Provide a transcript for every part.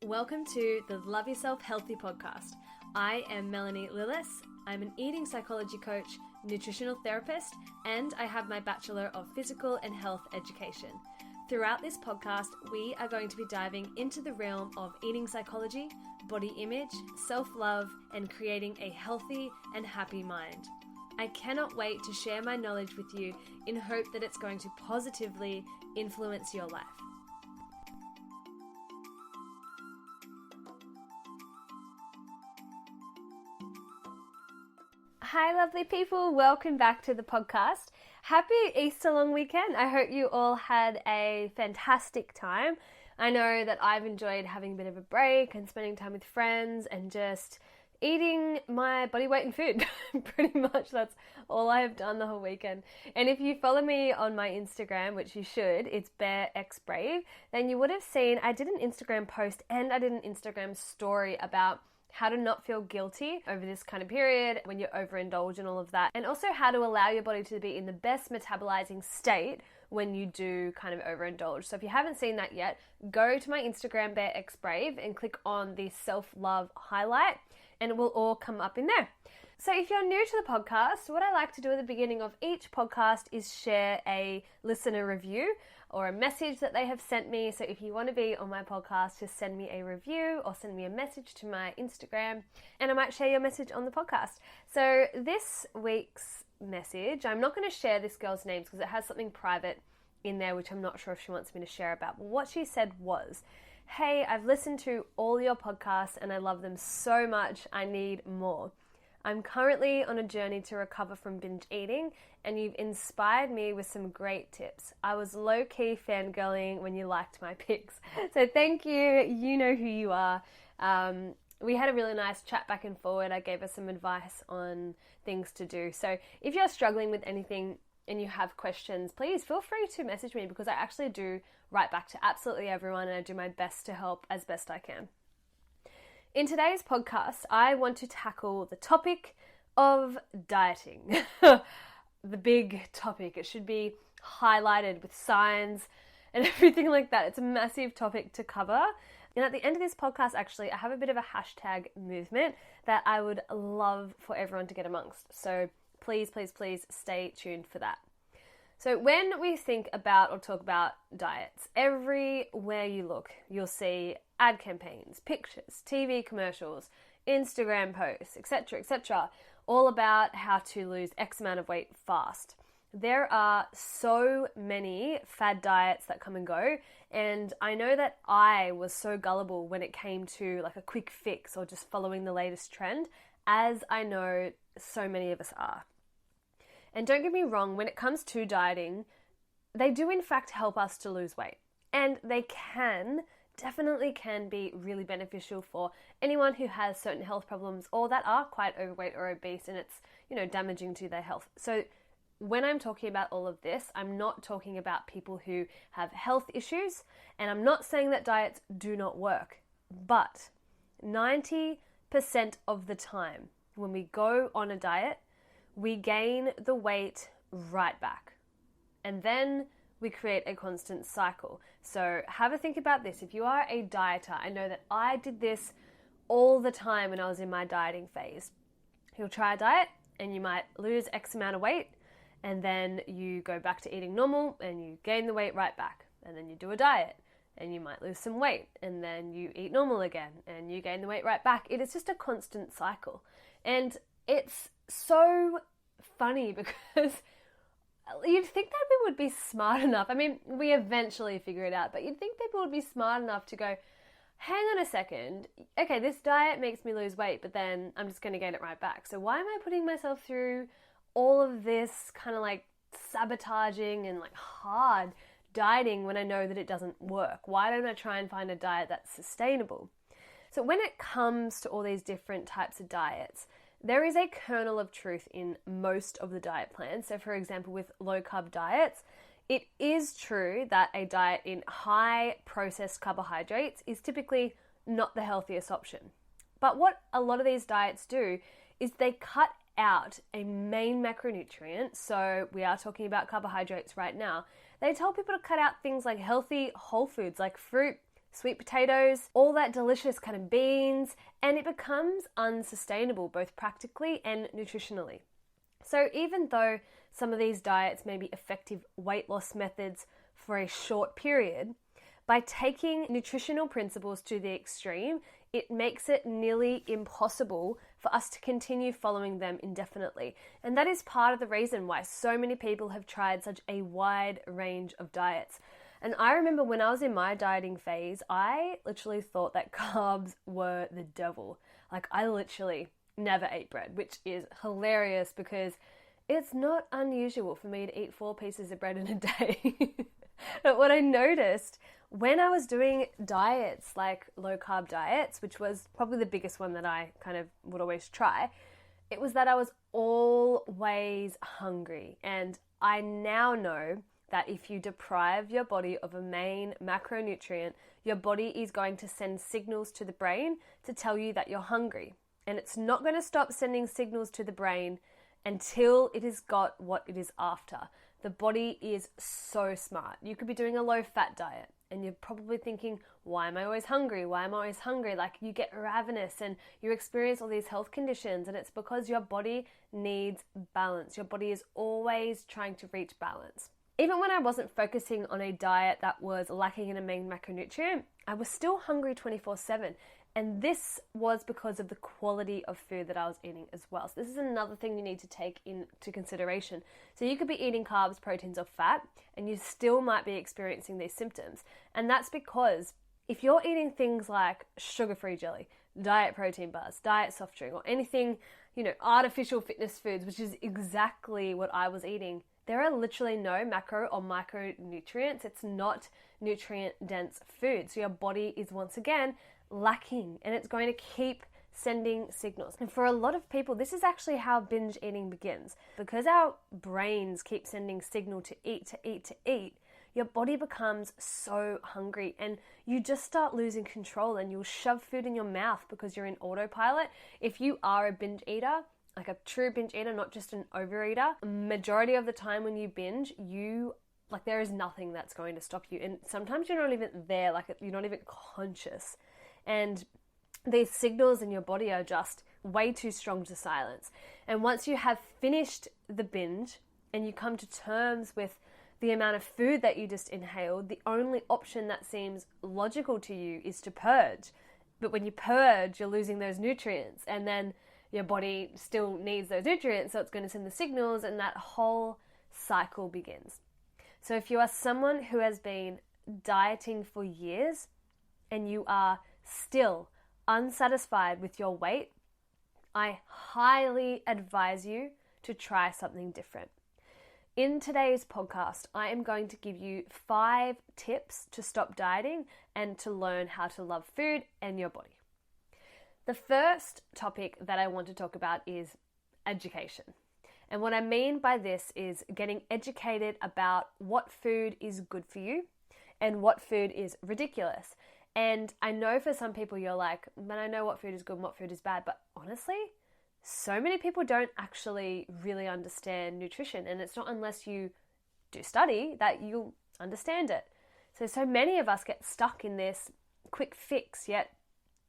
Welcome to the Love Yourself Healthy podcast. I am Melanie Lillis. I'm an eating psychology coach, nutritional therapist, and I have my Bachelor of Physical and Health Education. Throughout this podcast, we are going to be diving into the realm of eating psychology, body image, self-love, and creating a healthy and happy mind. I cannot wait to share my knowledge with you in hope that it's going to positively influence your life. Hi lovely people, welcome back to the podcast. Happy Easter long weekend. I hope you all had a fantastic time. I know that I've enjoyed having a bit of a break and spending time with friends and just eating my body weight in food. Pretty much that's all I have done the whole weekend. And if you follow me on my Instagram, which you should, it's BearXBrave, then you would have seen I did an Instagram post and I did an Instagram story about how to not feel guilty over this kind of period when you overindulge and all of that, and also how to allow your body to be in the best metabolizing state when you do kind of overindulge. So if you haven't seen that yet, go to my Instagram, BearXBrave, and click on the self-love highlight, and it will all come up in there. So if you're new to the podcast, what I like to do at the beginning of each podcast is share a listener review or a message that they have sent me. So if you want to be on my podcast, just send me a review or send me a message to my Instagram and I might share your message on the podcast. So this week's message, I'm not going to share this girl's names because it has something private in there which I'm not sure if she wants me to share about. But what she said was, "Hey, I've listened to all your podcasts and I love them so much. I need more. I'm currently on a journey to recover from binge eating and you've inspired me with some great tips. I was low-key fangirling when you liked my pics." So thank you. You know who you are. We had a really nice chat back and forward. I gave her some advice on things to do. So if you're struggling with anything and you have questions, please feel free to message me because I actually do write back to absolutely everyone and I do my best to help as best I can. In today's podcast, I want to tackle the topic of dieting. The big topic. It should be highlighted with signs and everything like that. It's a massive topic to cover. And at the end of this podcast, actually, I have a bit of a hashtag movement that I would love for everyone to get amongst. So please, please, please stay tuned for that. So when we think about or talk about diets, everywhere you look, you'll see ad campaigns, pictures, TV commercials, Instagram posts, etc., all about how to lose X amount of weight fast. There are so many fad diets that come and go, and I know that I was so gullible when it came to like a quick fix or just following the latest trend, as I know so many of us are. And don't get me wrong, when it comes to dieting, they do in fact help us to lose weight. And they definitely can be really beneficial for anyone who has certain health problems or that are quite overweight or obese and it's, damaging to their health. So when I'm talking about all of this, I'm not talking about people who have health issues, and I'm not saying that diets do not work. But 90% of the time when we go on a diet, we gain the weight right back. And then we create a constant cycle. So have a think about this. If you are a dieter, I know that I did this all the time when I was in my dieting phase. You'll try a diet and you might lose X amount of weight and then you go back to eating normal and you gain the weight right back. And then you do a diet and you might lose some weight and then you eat normal again and you gain the weight right back. It is just a constant cycle. And it's so funny because you'd think that people would be smart enough. I mean, we eventually figure it out, but you'd think people would be smart enough to go, hang on a second, okay, this diet makes me lose weight, but then I'm just going to gain it right back. So why am I putting myself through all of this kind of like sabotaging and like hard dieting when I know that it doesn't work? Why don't I try and find a diet that's sustainable? So when it comes to all these different types of diets, there is a kernel of truth in most of the diet plans. So for example, with low carb diets, it is true that a diet in high processed carbohydrates is typically not the healthiest option. But what a lot of these diets do is they cut out a main macronutrient. So we are talking about carbohydrates right now. They tell people to cut out things like healthy whole foods like fruit, sweet potatoes, all that delicious kind of beans, and it becomes unsustainable both practically and nutritionally. So even though some of these diets may be effective weight loss methods for a short period, by taking nutritional principles to the extreme, it makes it nearly impossible for us to continue following them indefinitely. And that is part of the reason why so many people have tried such a wide range of diets. And I remember when I was in my dieting phase, I literally thought that carbs were the devil. Like, I literally never ate bread, which is hilarious because it's not unusual for me to eat 4 pieces of bread in a day. But what I noticed when I was doing diets, like low carb diets, which was probably the biggest one that I kind of would always try, it was that I was always hungry. And I now know that if you deprive your body of a main macronutrient, your body is going to send signals to the brain to tell you that you're hungry. And it's not going to stop sending signals to the brain until it has got what it is after. The body is so smart. You could be doing a low-fat diet and you're probably thinking, why am I always hungry? Why am I always hungry? Like, you get ravenous and you experience all these health conditions, and it's because your body needs balance. Your body is always trying to reach balance. Even when I wasn't focusing on a diet that was lacking in a main macronutrient, I was still hungry 24/7. And this was because of the quality of food that I was eating as well. So this is another thing you need to take into consideration. So you could be eating carbs, proteins, or fat, and you still might be experiencing these symptoms. And that's because if you're eating things like sugar-free jelly, diet protein bars, diet soft drink, or anything, artificial fitness foods, which is exactly what I was eating, there are literally no macro or micronutrients. It's not nutrient-dense food. So your body is once again lacking, and it's going to keep sending signals. And for a lot of people, this is actually how binge eating begins. Because our brains keep sending signal to eat, to eat, to eat, your body becomes so hungry and you just start losing control, and you'll shove food in your mouth because you're in autopilot. If you are a binge eater, like a true binge eater, not just an overeater, majority of the time when you binge, there is nothing that's going to stop you. And sometimes you're not even there, like you're not even conscious. And these signals in your body are just way too strong to silence. And once you have finished the binge and you come to terms with the amount of food that you just inhaled, the only option that seems logical to you is to purge. But when you purge, you're losing those nutrients, and then your body still needs those nutrients, so it's going to send the signals, and that whole cycle begins. So if you are someone who has been dieting for years and you are still unsatisfied with your weight, I highly advise you to try something different. In today's podcast, I am going to give you 5 tips to stop dieting and to learn how to love food and your body. The first topic that I want to talk about is education. And what I mean by this is getting educated about what food is good for you and what food is ridiculous. And I know for some people you're like, man, I know what food is good and what food is bad. But honestly, so many people don't actually really understand nutrition. And it's not unless you do study that you'll understand it. So many of us get stuck in this quick fix, yet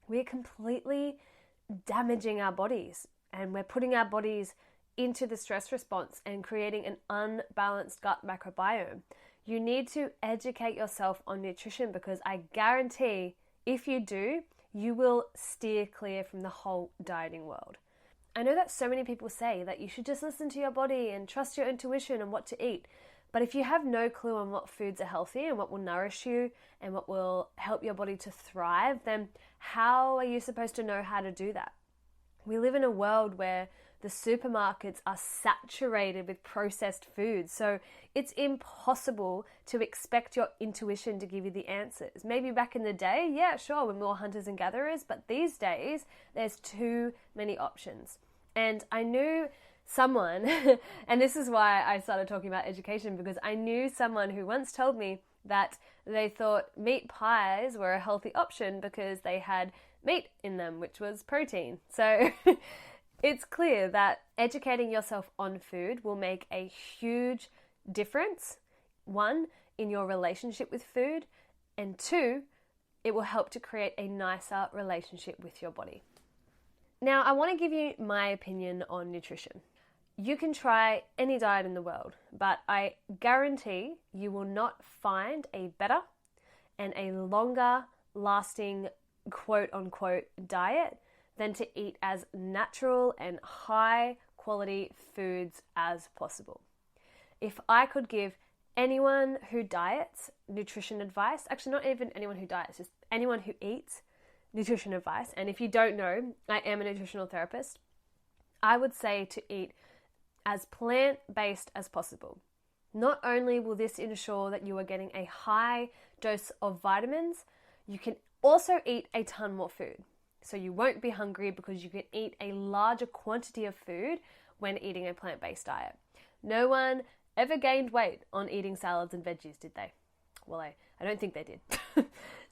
we're completely damaging our bodies. And we're putting our bodies into the stress response and creating an unbalanced gut microbiome. You need to educate yourself on nutrition, because I guarantee if you do, you will steer clear from the whole dieting world. I know that so many people say that you should just listen to your body and trust your intuition and what to eat. But if you have no clue on what foods are healthy and what will nourish you and what will help your body to thrive, then how are you supposed to know how to do that? We live in a world where the supermarkets are saturated with processed foods, so it's impossible to expect your intuition to give you the answers. Maybe back in the day, yeah, sure, when we were hunters and gatherers, but these days, there's too many options. And I knew someone, and this is why I started talking about education, because I knew someone who once told me that they thought meat pies were a healthy option because they had meat in them, which was protein. So it's clear that educating yourself on food will make a huge difference. 1, in your relationship with food, and 2, it will help to create a nicer relationship with your body. Now, I want to give you my opinion on nutrition. You can try any diet in the world, but I guarantee you will not find a better and a longer lasting quote unquote diet than to eat as natural and high quality foods as possible. If I could give anyone who diets nutrition advice, actually not even anyone who diets, just anyone who eats nutrition advice, and if you don't know, I am a nutritional therapist, I would say to eat as plant-based as possible. Not only will this ensure that you are getting a high dose of vitamins, you can also eat a ton more food. So you won't be hungry because you can eat a larger quantity of food when eating a plant-based diet. No one ever gained weight on eating salads and veggies, did they? Well, I don't think they did.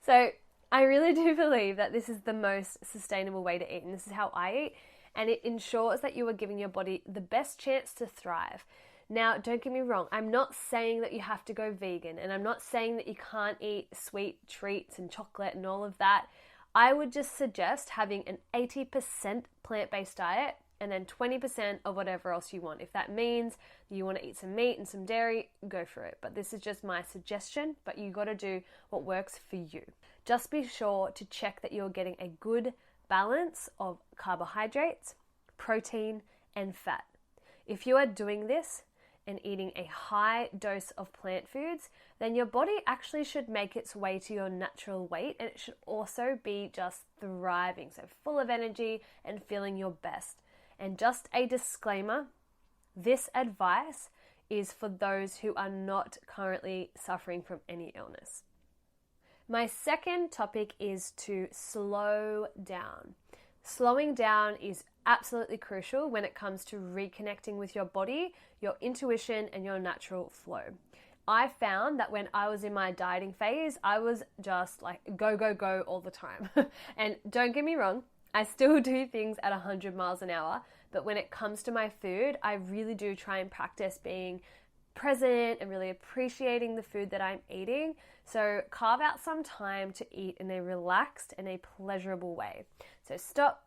So I really do believe that this is the most sustainable way to eat, and this is how I eat, and it ensures that you are giving your body the best chance to thrive. Now, don't get me wrong, I'm not saying that you have to go vegan, and I'm not saying that you can't eat sweet treats and chocolate and all of that. I would just suggest having an 80% plant-based diet and then 20% of whatever else you want. If that means you want to eat some meat and some dairy, go for it. But this is just my suggestion, but you got to do what works for you. Just be sure to check that you're getting a good balance of carbohydrates, protein, and fat. If you are doing this and eating a high dose of plant foods, then your body actually should make its way to your natural weight, and it should also be just thriving, so full of energy and feeling your best. And just a disclaimer, this advice is for those who are not currently suffering from any illness. My second topic is to slow down. Slowing down is absolutely crucial when it comes to reconnecting with your body, your intuition, and your natural flow. I found that when I was in my dieting phase, I was just like go, go, go all the time. And don't get me wrong, I still do things at 100 miles an hour, but when it comes to my food, I really do try and practice being present and really appreciating the food that I'm eating. So carve out some time to eat in a relaxed and a pleasurable way. So stop,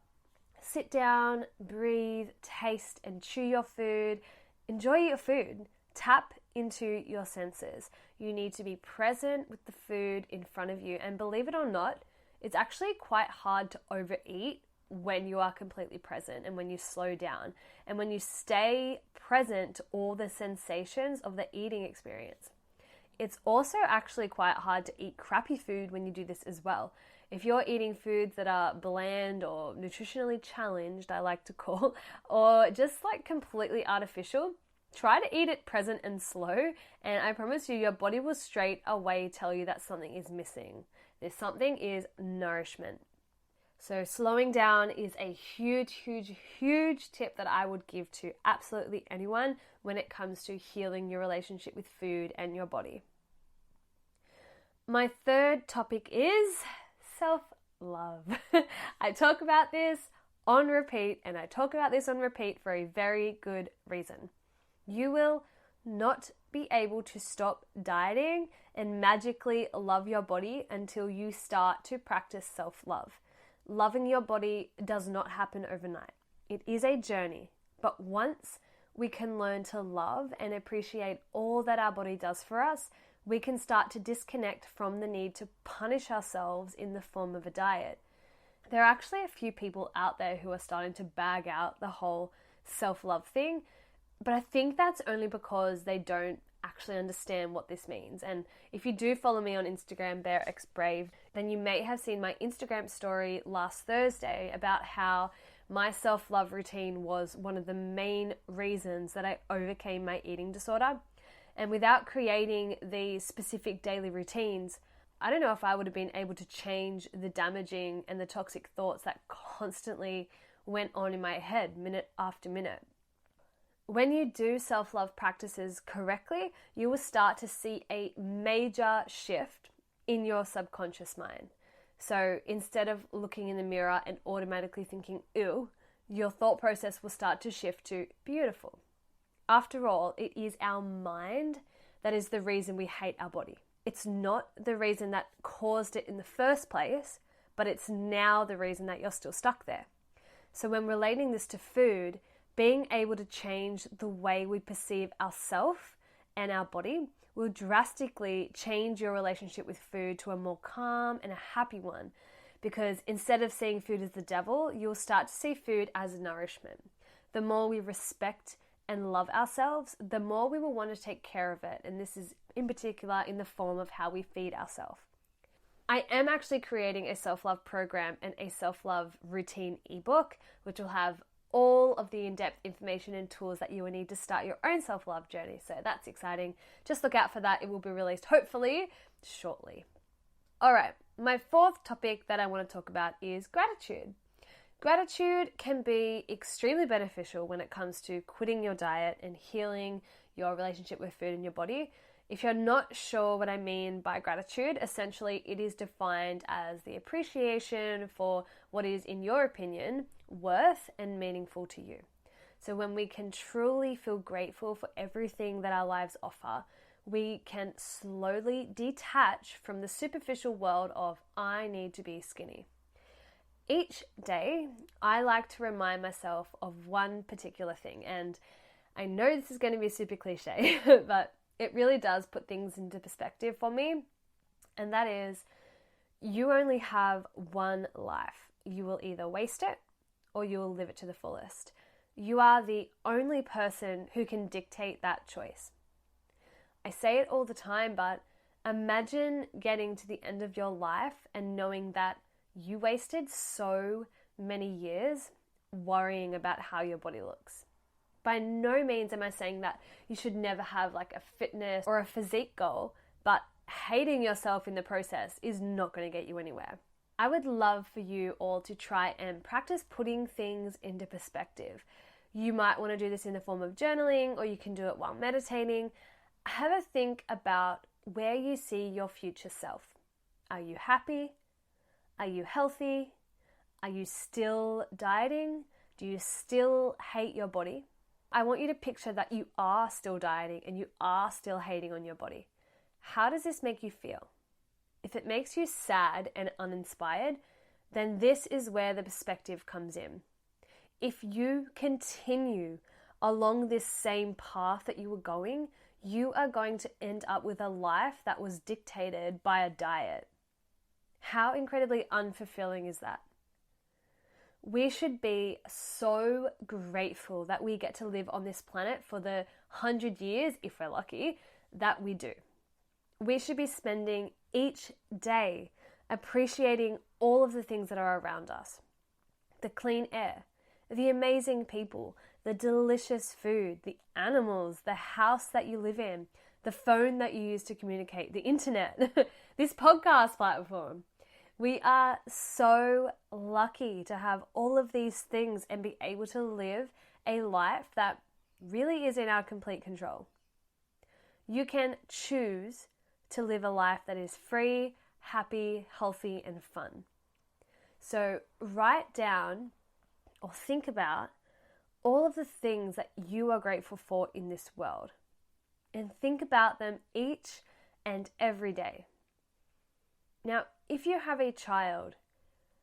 sit down, breathe, taste and chew your food. Enjoy your food. Tap into your senses. You need to be present with the food in front of you. And believe it or not, it's actually quite hard to overeat when you are completely present and when you slow down and when you stay present to all the sensations of the eating experience. It's also actually quite hard to eat crappy food when you do this as well. If you're eating foods that are bland or nutritionally challenged, I like to call, or just like completely artificial, try to eat it present and slow, and I promise you, your body will straight away tell you that something is missing. This something is nourishment. So slowing down is a huge, huge, huge tip that I would give to absolutely anyone when it comes to healing your relationship with food and your body. My third topic is self-love. I talk about this on repeat, and I talk about this on repeat for a very good reason. You will not be able to stop dieting and magically love your body until you start to practice self-love. Loving your body does not happen overnight. It is a journey, but once we can learn to love and appreciate all that our body does for us, we can start to disconnect from the need to punish ourselves in the form of a diet. There are actually a few people out there who are starting to bag out the whole self-love thing, but I think that's only because they don't actually understand what this means. And if you do follow me on Instagram, BearXBrave, then you may have seen my Instagram story last Thursday about how my self-love routine was one of the main reasons that I overcame my eating disorder. And without creating these specific daily routines, I don't know if I would have been able to change the damaging and the toxic thoughts that constantly went on in my head minute after minute. When you do self-love practices correctly, you will start to see a major shift in your subconscious mind. So instead of looking in the mirror and automatically thinking, ew, your thought process will start to shift to beautiful. After all, it is our mind that is the reason we hate our body. It's not the reason that caused it in the first place, but it's now the reason that you're still stuck there. So when relating this to food, being able to change the way we perceive ourselves and our body will drastically change your relationship with food to a more calm and a happy one. Because instead of seeing food as the devil, you'll start to see food as nourishment. The more we respect and love ourselves, the more we will want to take care of it. And this is in particular in the form of how we feed ourselves. I am actually creating a self-love program and a self-love routine ebook, which will have all of the in-depth information and tools that you will need to start your own self-love journey. So that's exciting. Just look out for that. It will be released hopefully shortly. All right, my fourth topic that I want to talk about is gratitude. Gratitude can be extremely beneficial when it comes to quitting your diet and healing your relationship with food in your body. If you're not sure what I mean by gratitude, essentially it is defined as the appreciation for what is, in your opinion, worth and meaningful to you. So when we can truly feel grateful for everything that our lives offer, we can slowly detach from the superficial world of, I need to be skinny. Each day, I like to remind myself of one particular thing, and I know this is going to be super cliche, but it really does put things into perspective for me, and that is, you only have one life. You will either waste it or you will live it to the fullest. You are the only person who can dictate that choice. I say it all the time, but imagine getting to the end of your life and knowing that you wasted so many years worrying about how your body looks. By no means am I saying that you should never have like a fitness or a physique goal, but hating yourself in the process is not going to get you anywhere. I would love for you all to try and practice putting things into perspective. You might want to do this in the form of journaling, or you can do it while meditating. Have a think about where you see your future self. Are you happy? Are you healthy? Are you still dieting? Do you still hate your body? I want you to picture that you are still dieting and you are still hating on your body. How does this make you feel? If it makes you sad and uninspired, then this is where the perspective comes in. If you continue along this same path that you were going, you are going to end up with a life that was dictated by a diet. How incredibly unfulfilling is that? We should be so grateful that we get to live on this planet for the 100 years, if we're lucky, that we do. We should be spending each day appreciating all of the things that are around us. The clean air, the amazing people, the delicious food, the animals, the house that you live in, the phone that you use to communicate, the internet, this podcast platform. We are so lucky to have all of these things and be able to live a life that really is in our complete control. You can choose to live a life that is free, happy, healthy, and fun. So write down or think about all of the things that you are grateful for in this world, and think about them each and every day. Now, if you have a child,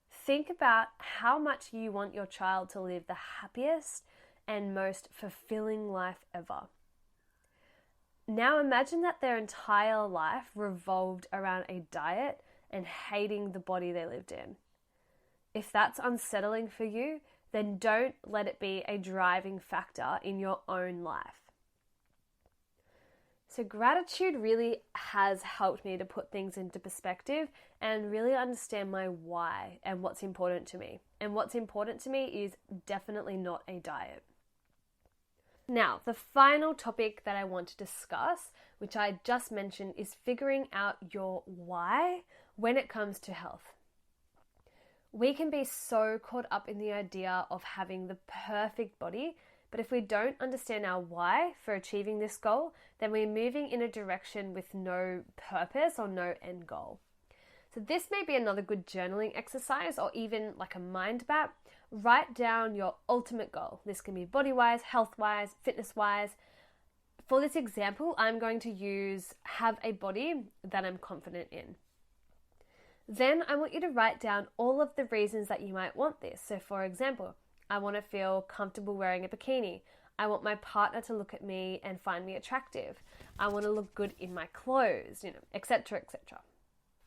think about how much you want your child to live the happiest and most fulfilling life ever. Now imagine that their entire life revolved around a diet and hating the body they lived in. If that's unsettling for you, then don't let it be a driving factor in your own life. So gratitude really has helped me to put things into perspective and really understand my why and what's important to me. And what's important to me is definitely not a diet. Now, the final topic that I want to discuss, which I just mentioned, is figuring out your why when it comes to health. We can be so caught up in the idea of having the perfect body, but if we don't understand our why for achieving this goal, then we're moving in a direction with no purpose or no end goal. So this may be another good journaling exercise, or even like a mind map. Write down your ultimate goal. This can be body-wise, health-wise, fitness-wise. For this example, I'm going to use have a body that I'm confident in. Then I want you to write down all of the reasons that you might want this. So for example, I want to feel comfortable wearing a bikini. I want my partner to look at me and find me attractive. I want to look good in my clothes, etc., etc.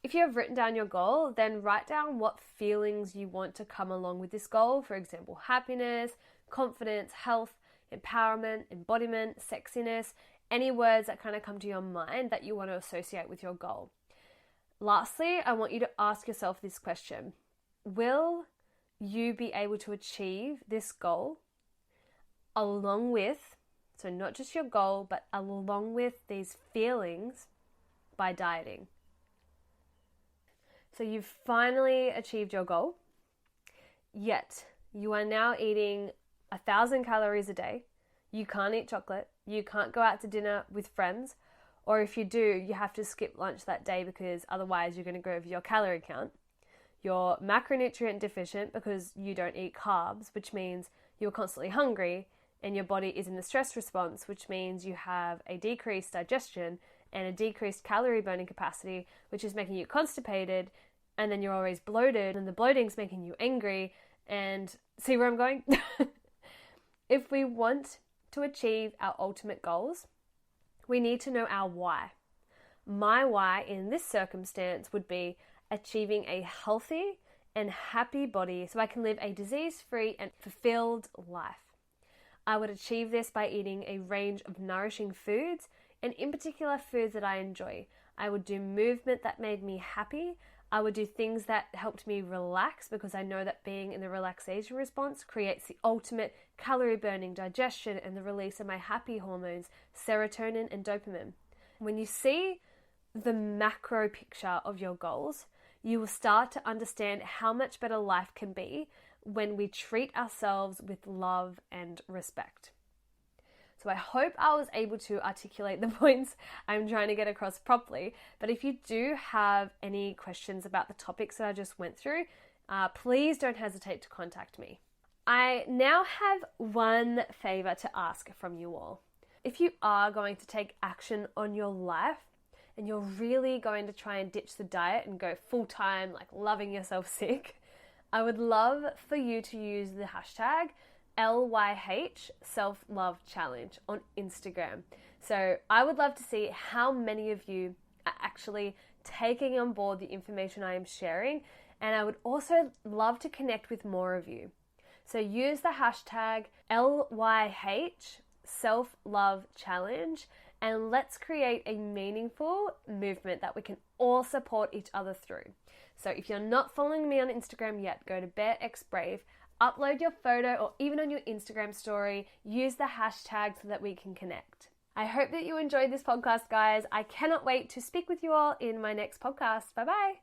If you have written down your goal, then write down what feelings you want to come along with this goal. For example, happiness, confidence, health, empowerment, embodiment, sexiness, any words that kind of come to your mind that you want to associate with your goal. Lastly, I want you to ask yourself this question. Will you be able to achieve this goal along with, so not just your goal, but along with these feelings by dieting? So you've finally achieved your goal, yet you are now eating 1,000 calories a day. You can't eat chocolate. You can't go out to dinner with friends. Or if you do, you have to skip lunch that day because otherwise you're going to go over your calorie count. You're macronutrient deficient because you don't eat carbs, which means you're constantly hungry and your body is in the stress response, which means you have a decreased digestion and a decreased calorie burning capacity, which is making you constipated, and then you're always bloated and the bloating's making you angry. And see where I'm going? If we want to achieve our ultimate goals, we need to know our why. My why in this circumstance would be achieving a healthy and happy body so I can live a disease-free and fulfilled life. I would achieve this by eating a range of nourishing foods, and in particular foods that I enjoy. I would do movement that made me happy. I would do things that helped me relax because I know that being in the relaxation response creates the ultimate calorie burning, digestion, and the release of my happy hormones, serotonin and dopamine. When you see the macro picture of your goals, you will start to understand how much better life can be when we treat ourselves with love and respect. So I hope I was able to articulate the points I'm trying to get across properly. But if you do have any questions about the topics that I just went through, please don't hesitate to contact me. I now have one favor to ask from you all. If you are going to take action on your life and you're really going to try and ditch the diet and go full time, like loving yourself sick, I would love for you to use the hashtag LYH Self Love Challenge on Instagram. So I would love to see how many of you are actually taking on board the information I am sharing, and I would also love to connect with more of you. So use the hashtag LYH Self Love Challenge, and let's create a meaningful movement that we can all support each other through. So if you're not following me on Instagram yet, go to BearXBrave, upload your photo, or even on your Instagram story, use the hashtag so that we can connect. I hope that you enjoyed this podcast, guys. I cannot wait to speak with you all in my next podcast. Bye-bye.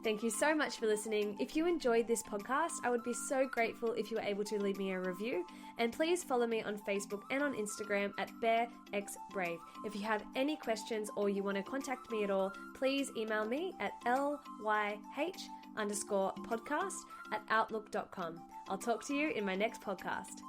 Thank you so much for listening. If you enjoyed this podcast, I would be so grateful if you were able to leave me a review. And please follow me on Facebook and on Instagram at BearXBrave. If you have any questions or you want to contact me at all, please email me at lyh_podcast@outlook.com. I'll talk to you in my next podcast.